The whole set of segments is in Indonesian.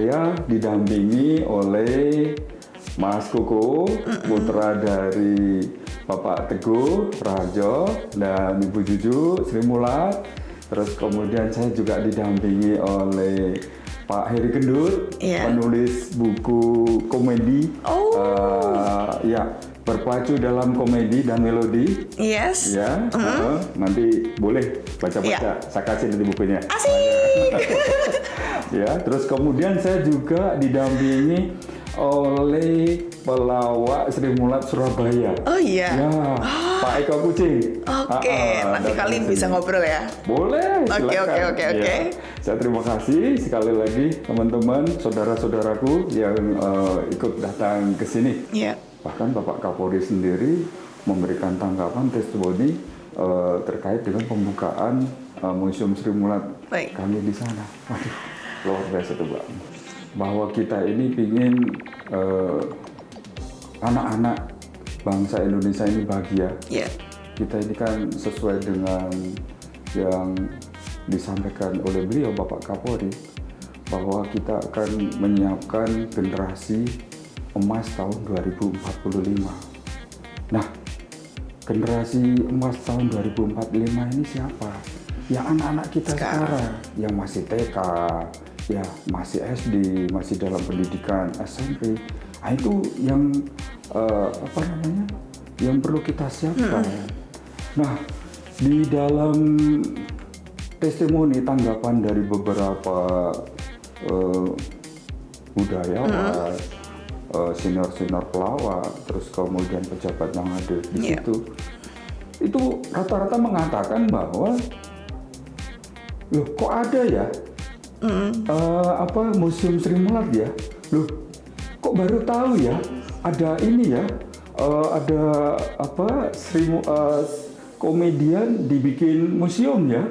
saya didampingi oleh Mas Koko, putra dari Bapak Teguh Raharjo dan Ibu Juju Sri Mulat. Terus kemudian saya juga didampingi oleh Pak Heri Gendut, penulis buku komedi. Berpacu dalam komedi dan melodi. Yes. Ya, nanti boleh baca-baca. Saya kasih nanti bukunya. Asik. Ya, terus kemudian saya juga didampingi oleh pelawak Sri Mulat Surabaya. Oh iya. Ya, Pak Eko Kucing. Oke, nanti kalian bisa ngobrol ya. Boleh, silakan. Oke. Ya, saya terima kasih sekali lagi teman-teman, saudara-saudaraku yang ikut datang ke sini. Iya. Bahkan Bapak Kapolri sendiri memberikan tanggapan testimoni terkait dengan pembukaan Museum Sri Mulat kami di sana. Waduh, luar biasa tuh Pak. Bahwa kita ini ingin anak-anak bangsa Indonesia ini bahagia. Yeah. Kita ini kan sesuai dengan yang disampaikan oleh beliau Bapak Kapolri, bahwa kita akan menyiapkan generasi emas tahun 2045. Nah, generasi emas tahun 2045 ini siapa? Ya anak-anak kita sekarang yang masih TK, ya masih SD, masih dalam pendidikan SMP. Nah, itu yang yang perlu kita siapkan. Nah, di dalam testimoni tanggapan dari beberapa budayawan, senior-senior pelawak, terus kemudian pejabat yang ada di situ, itu rata-rata mengatakan bahwa, loh kok ada ya, Museum Sri Mulat ya, loh kok baru tahu ya, ada ini ya, ada komedian dibikin museum ya.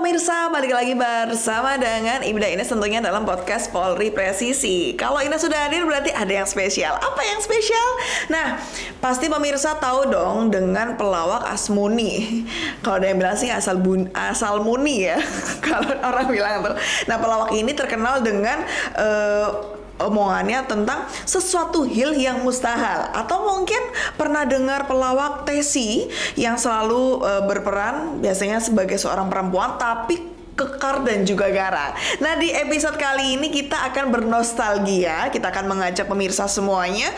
Pemirsa, balik lagi bersama dengan Ibda Ines tentunya dalam podcast Polri Presisi. Kalau Ines sudah hadir berarti ada yang spesial. Apa yang spesial? Nah, pasti pemirsa tahu dong dengan pelawak Asmuni. Kalau ada yang bilang sih asal muni ya. Kalau orang bilang tuh. Nah, pelawak ini terkenal dengan omongannya tentang sesuatu hal yang mustahil. Atau mungkin pernah dengar pelawak Tesi yang selalu berperan biasanya sebagai seorang perempuan tapi kekar dan juga garang. Nah, di episode kali ini kita akan bernostalgia. Kita akan mengajak pemirsa semuanya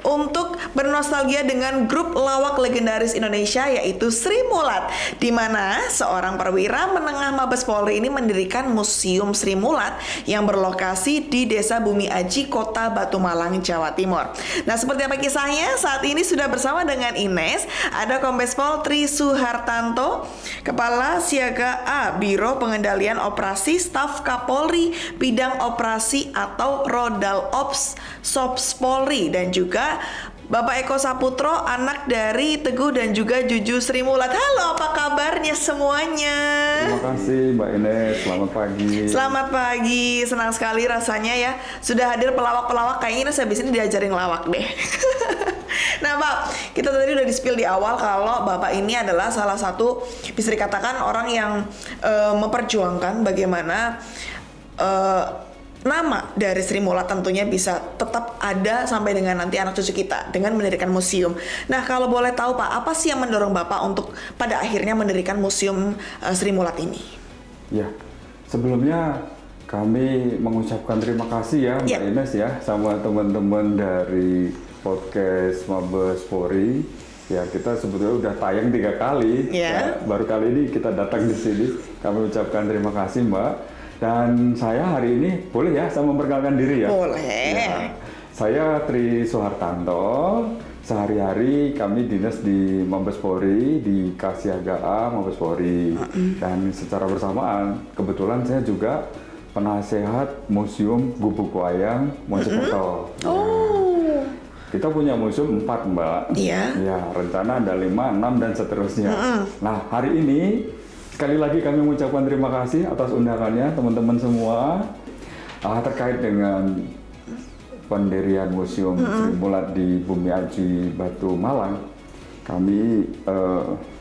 untuk bernostalgia dengan grup lawak legendaris Indonesia yaitu Sri Mulat, di mana seorang perwira menengah Mabes Polri ini mendirikan Museum Sri Mulat yang berlokasi di Desa Bumi Aji, Kota Batu Malang, Jawa Timur. Nah, seperti apa kisahnya? Saat ini sudah bersama dengan Ines, ada Kombes Pol Tri Suhartanto, Kepala Siaga A Biro Pengendalian Operasi Staf Kapolri Bidang Operasi atau Rodal Ops Sops Polri, dan juga Bapak Eko Saputro, anak dari Teguh dan juga Juju Sri Mulat. Halo, apa kabarnya semuanya? Terima kasih Mbak Ines, selamat pagi. Selamat pagi, senang sekali rasanya ya sudah hadir pelawak-pelawak. Kayaknya Ines habis ini diajarin lawak deh. Nah Pak, kita tadi udah di-spill di awal kalau Bapak ini adalah salah satu, bisa dikatakan orang yang memperjuangkan bagaimana nama dari Sri Mulat tentunya bisa tetap ada sampai dengan nanti anak cucu kita dengan mendirikan museum. Nah, kalau boleh tahu Pak, apa sih yang mendorong Bapak untuk pada akhirnya mendirikan museum Sri Mulat ini? Ya, sebelumnya kami mengucapkan terima kasih ya Mbak Ines ya sama teman-teman dari podcast Mabes Polri. Ya, kita sebetulnya udah tayang 3 kali. Ya, baru kali ini kita datang di sini. Kami ucapkan terima kasih Mbak. Dan saya hari ini boleh ya saya memperkenalkan diri ya? Boleh. Ya, saya Tri Suhartanto. Sehari-hari kami dinas di Mabes Polri, di Kasiaga A Mabes Polri. Dan secara bersamaan, kebetulan saya juga penasehat Museum Gubuk Wayang Mojokerto. Kita punya museum 4 Mbak. Iya. Ya, rencana ada 5, 6 dan seterusnya. Nah, hari ini sekali lagi kami mengucapkan terima kasih atas undangannya teman-teman semua terkait dengan pendirian Museum Sri Mulat di Bumi Aji, Batu Malang. Kami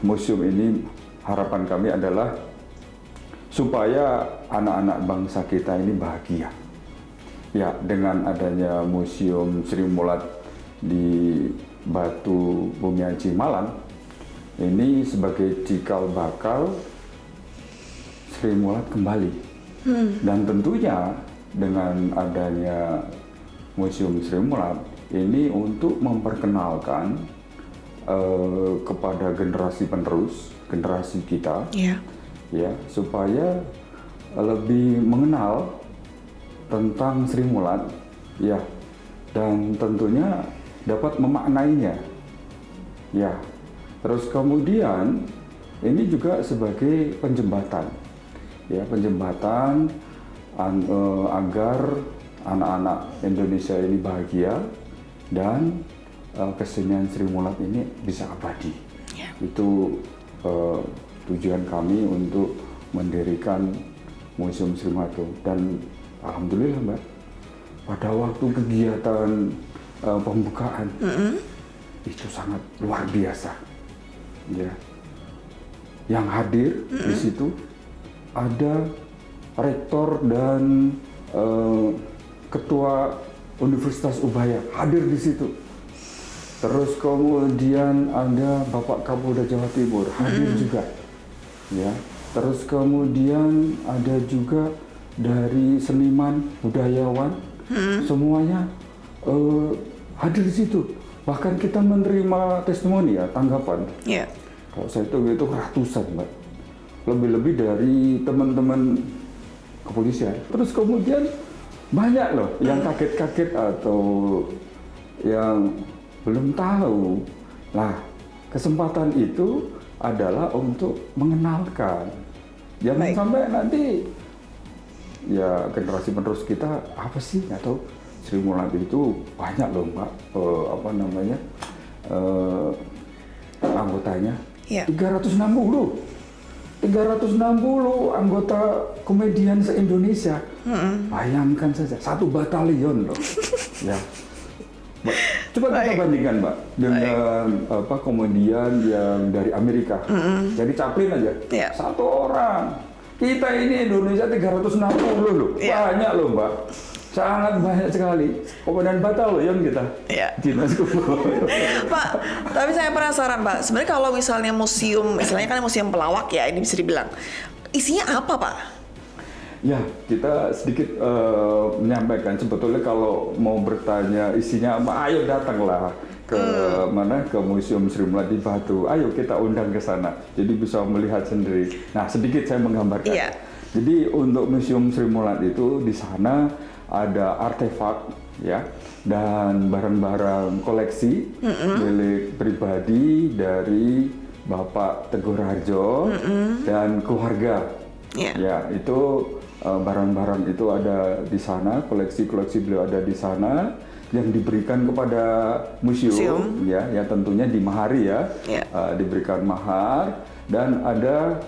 museum ini harapan kami adalah supaya anak-anak bangsa kita ini bahagia. Ya, dengan adanya Museum Sri Mulat di Batu Bumiaji Malang, ini sebagai cikal bakal Sri Mulat kembali. Dan tentunya dengan adanya Museum Sri Mulat ini untuk memperkenalkan kepada generasi penerus, generasi kita, ya, supaya lebih mengenal tentang Sri Mulat, ya, dan tentunya dapat memaknainya, ya. Terus kemudian ini juga sebagai penjembatan, ya, penjembatan agar anak-anak Indonesia ini bahagia dan kesenian Sri Mulat ini bisa abadi. Itu tujuan kami untuk mendirikan Museum Sri Mulat dan alhamdulillah Mbak, pada waktu kegiatan pembukaan itu sangat luar biasa, ya. Yang hadir di situ ada rektor dan ketua Universitas Ubaya hadir di situ. Terus kemudian ada Bapak Kapolda Jawa Timur hadir juga, ya. Terus kemudian ada juga dari seniman, budayawan, semuanya hadir di situ. Bahkan kita menerima testimoni, ya, tanggapan. Kalau saya itu ratusan, Mbak. Lebih-lebih dari teman-teman kepolisian. Terus kemudian banyak loh yang kaget-kaget atau yang belum tahu. Nah, kesempatan itu adalah untuk mengenalkan. Jangan sampai nanti ya generasi penerus kita apa sih atau Sri Mulat itu banyak loh Mbak, anggotanya 360 anggota komedian se-Indonesia. Bayangkan saja, 1 batalion loh. Ya. Coba kita bandingkan Mbak dengan komedian yang dari Amerika. Jadi Chaplin aja, 1 orang. Kita ini Indonesia 360 loh, banyak loh Mbak, sangat banyak sekali. Komandan batalion kita. Dinas Pak, tapi saya penasaran Pak, sebenarnya kalau misalnya museum, misalnya kan museum pelawak ya, ini bisa dibilang, isinya apa Pak? Ya, kita sedikit menyampaikan sebetulnya kalau mau bertanya isinya apa, ayo datanglah ke ke Museum Sri Mulat di Batu. Ayo kita undang ke sana. Jadi bisa melihat sendiri. Nah, sedikit saya menggambarkan. Jadi untuk Museum Sri Mulat itu di sana ada artefak, ya, dan barang-barang koleksi milik pribadi dari Bapak Teguh Raharjo dan keluarga. Ya, itu barang-barang itu ada di sana, koleksi-koleksi beliau ada di sana yang diberikan kepada museum. Ya, yang tentunya dimahari ya, diberikan mahar, dan ada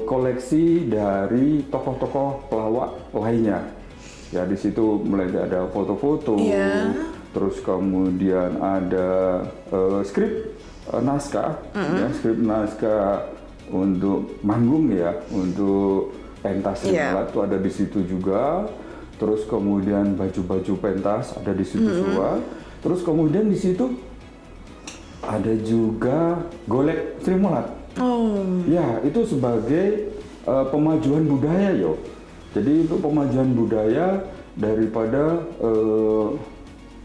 koleksi dari tokoh-tokoh pelawak lainnya. Ya, di situ mulai ada foto-foto, terus kemudian ada skrip naskah, ya, skrip naskah untuk manggung ya, untuk pentas Sri Mulat itu ada di situ juga. Terus kemudian baju-baju pentas ada di situ juga. Terus kemudian di situ ada juga golek Sri Mulat. Ya, itu sebagai pemajuan budaya yo. Jadi itu pemajuan budaya daripada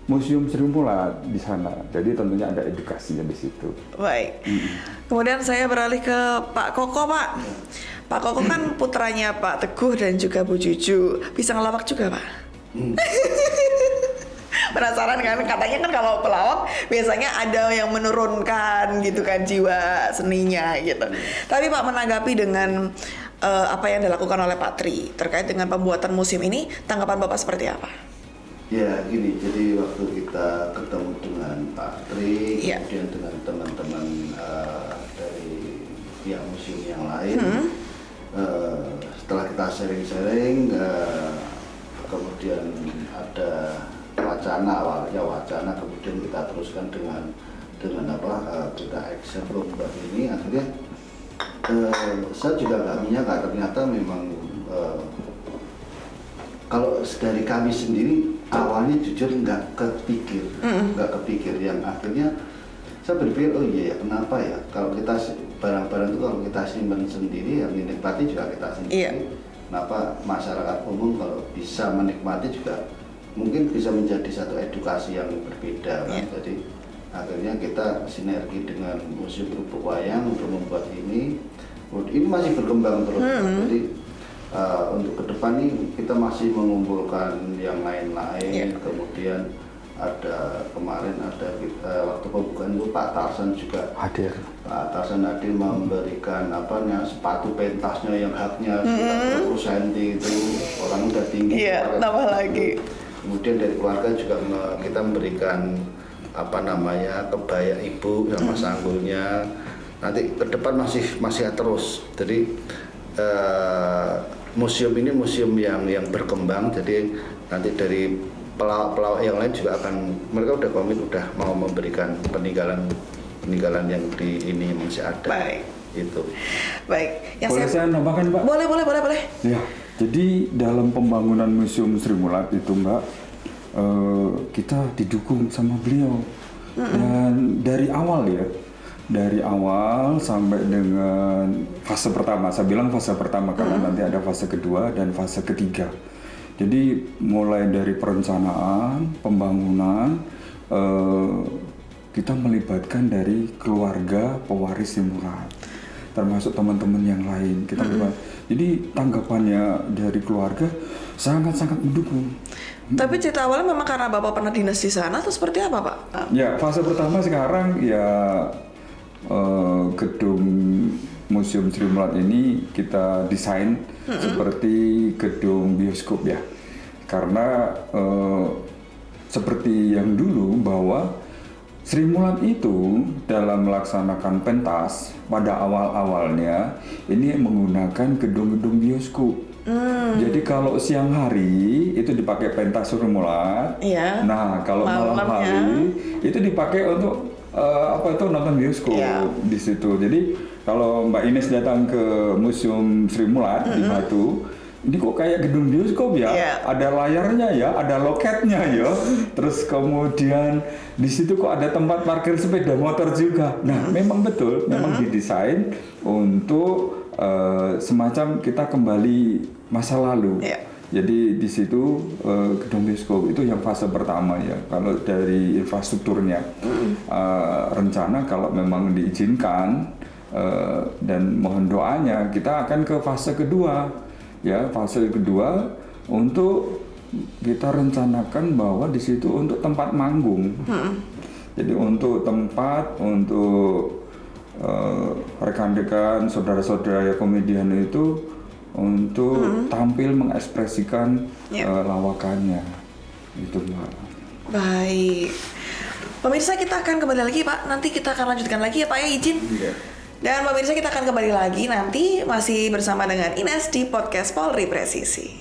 Museum Sri Mulat di sana. Jadi tentunya ada edukasinya di situ. Baik. Kemudian saya beralih ke Pak Koko, Pak. Pak Koko kan putranya Pak Teguh dan juga Bu Juju. Bisa ngelawak juga, Pak? Penasaran kan? Katanya kan kalau pelawak biasanya ada yang menurunkan gitu kan jiwa seninya gitu. Tapi Pak, menanggapi dengan apa yang dilakukan oleh Pak Tri terkait dengan pembuatan museum ini, tanggapan Bapak seperti apa? Ya gini, jadi waktu kita ketemu dengan Pak Tri, kemudian dengan teman-teman dari pihak museum yang lain, setelah kita sharing-sharing, kemudian ada awalnya wacana, kemudian kita teruskan dengan kita action lomba ini. Akhirnya saya juga nggak menyangka ternyata memang kalau dari kami sendiri awalnya jujur nggak kepikir yang akhirnya saya berpikir oh iya ya kenapa ya kalau kita barang-barang itu kalau kita simpan sendiri yang dinikmati juga kita sendiri. Kenapa masyarakat umum kalau bisa menikmati juga mungkin bisa menjadi satu edukasi yang berbeda kan. Jadi akhirnya kita sinergi dengan Museum Lubuk Wayang untuk membuat ini masih berkembang terus. Jadi untuk ke depan nih kita masih mengumpulkan yang lain-lain. Kemudian kemarin ada waktu pembukaan itu Pak Tarsan juga hadir. Pak Tarsan hadir memberikan sepatu pentasnya yang haknya 20 cm itu orang udah tinggi. Tambah lagi. Kemudian dari keluarga juga kita memberikan kebaya ibu sama sanggulnya. Nanti ke depan masih terus. Jadi museum ini museum yang berkembang. Jadi nanti dari pelawak yang lain juga mereka udah komit udah mau memberikan peninggalan yang di ini masih ada. Baik. Itu. Baik. Boleh saya nambahkan, Pak? Boleh. Ya, jadi dalam pembangunan Museum Sri Mulat itu, Mbak, kita didukung sama beliau. Dan dari awal sampai dengan fase pertama, saya bilang fase pertama karena nanti ada fase kedua dan fase ketiga. Jadi mulai dari perencanaan, pembangunan, kita melibatkan dari keluarga pewaris Sri Mulat, termasuk teman-teman yang lain. Kita jadi tanggapannya dari keluarga sangat-sangat mendukung. Tapi cerita awalnya memang karena Bapak pernah dinas di sana atau seperti apa, Pak? Ya, fase pertama sekarang ya gedung Museum Sri Mulat ini kita desain seperti gedung bioskop ya. Karena seperti yang dulu bahwa Sri Mulat itu dalam melaksanakan pentas pada awal-awalnya ini menggunakan gedung-gedung bioskop. Jadi kalau siang hari itu dipakai pentas Sri Mulat. Nah, kalau malam hari itu dipakai untuk nonton bioskop di situ. Jadi kalau Mbak Ines datang ke Museum Sri Mulat di Batu, ini kok kayak gedung bioskop ya? Ada layarnya ya, ada loketnya ya. Terus kemudian di situ kok ada tempat parkir sepeda motor juga. Nah, memang betul, memang didesain untuk semacam kita kembali masa lalu. Jadi di situ gedung bioskop itu yang fase pertama ya. Kalau dari infrastrukturnya rencana kalau memang diizinkan dan mohon doanya kita akan ke fase kedua ya. Fase kedua untuk kita rencanakan bahwa di situ untuk tempat manggung. Jadi untuk tempat untuk rekan-rekan saudara-saudara komedian itu untuk tampil mengekspresikan lawakannya itu, Mbak. Baik, pemirsa kita akan kembali lagi, Pak. Nanti kita akan lanjutkan lagi ya, Pak, ya, izin. Dan pemirsa kita akan kembali lagi nanti masih bersama dengan Ines di podcast Polri Presisi.